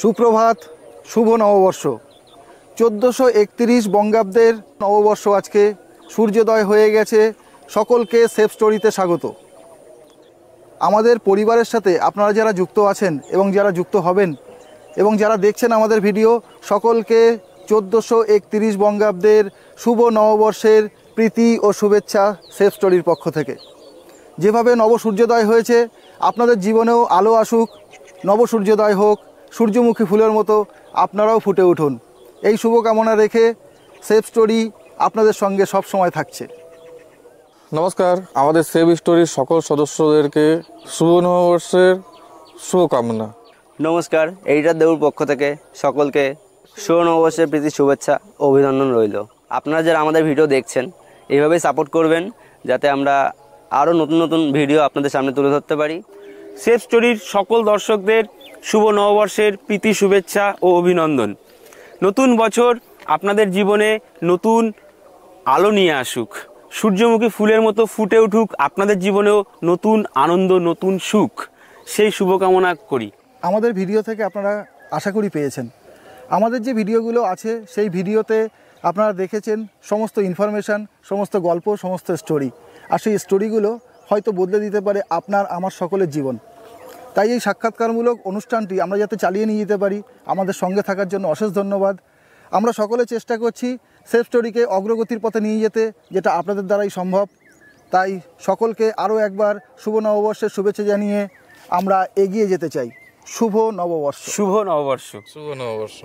সুপ্রভাত, শুভ নববর্ষ। 1431 বঙ্গাব্দের নববর্ষ আজকে, সূর্যোদয় হয়ে গেছে। সকলকে সেফ স্টোরিতে স্বাগত। আমাদের পরিবারের সাথে আপনারা যারা যুক্ত আছেন এবং যারা যুক্ত হবেন এবং যারা দেখছেন আমাদের ভিডিও, সকলকে 1431 বঙ্গাব্দের শুভ নববর্ষের প্রীতি ও শুভেচ্ছা সেফ স্টোরির পক্ষ থেকে। যেভাবে নব সূর্যোদয় হয়েছে, আপনাদের জীবনেও আলো আসুক, নব সূর্যোদয় হোক, সূর্যমুখী ফুলের মতো আপনারাও ফুটে উঠুন, এই শুভকামনা রেখে সেফ স্টোরি আপনাদের সঙ্গে সব সময় থাকছে। নমস্কার, আমাদের সেভ স্টোরির সকল সদস্যদেরকে শুভ নববর্ষের শুভকামনা। নমস্কার, এডিটর দেউর পক্ষ থেকে সকলকে শুভ নববর্ষের প্রীতি শুভেচ্ছা ও অভিনন্দন রইল। আপনারা যারা আমাদের ভিডিও দেখছেন, এইভাবেই সাপোর্ট করবেন যাতে আমরা আরও নতুন নতুন ভিডিও আপনাদের সামনে তুলে ধরতে পারি। সেফ স্টোরির সকল দর্শকদের শুভ নববর্ষের প্রীতি শুভেচ্ছা ও অভিনন্দন। নতুন বছর আপনাদের জীবনে নতুন আলো নিয়ে আসুক, সূর্যমুখী ফুলের মতো ফুটে উঠুক আপনাদের জীবনেও নতুন আনন্দ, নতুন সুখ, সেই শুভকামনা করি। আমাদের ভিডিও থেকে আপনারা আশা করি পেয়েছেন। আমাদের যে ভিডিওগুলো আছে সেই ভিডিওতে আপনারা দেখেছেন সমস্ত ইনফরমেশান, সমস্ত গল্প, সমস্ত স্টোরি। আর সেই স্টোরিগুলো হয়তো বদলে দিতে পারে আপনার আমার সকলের জীবন। তাই এই সাক্ষাৎকারমূলক অনুষ্ঠানটি আমরা যাতে চালিয়ে নিয়ে যেতে পারি, আমাদের সঙ্গে থাকার জন্য অশেষ ধন্যবাদ। আমরা সকলে চেষ্টা করছি সেফ স্টোরিকে অগ্রগতির পথে নিয়ে যেতে, যেটা আপনাদের দ্বারাই সম্ভব। তাই সকলকে আরও একবার শুভ নববর্ষের শুভেচ্ছা জানিয়ে আমরা এগিয়ে যেতে চাই। শুভ নববর্ষ। শুভ নববর্ষ। শুভ নববর্ষ।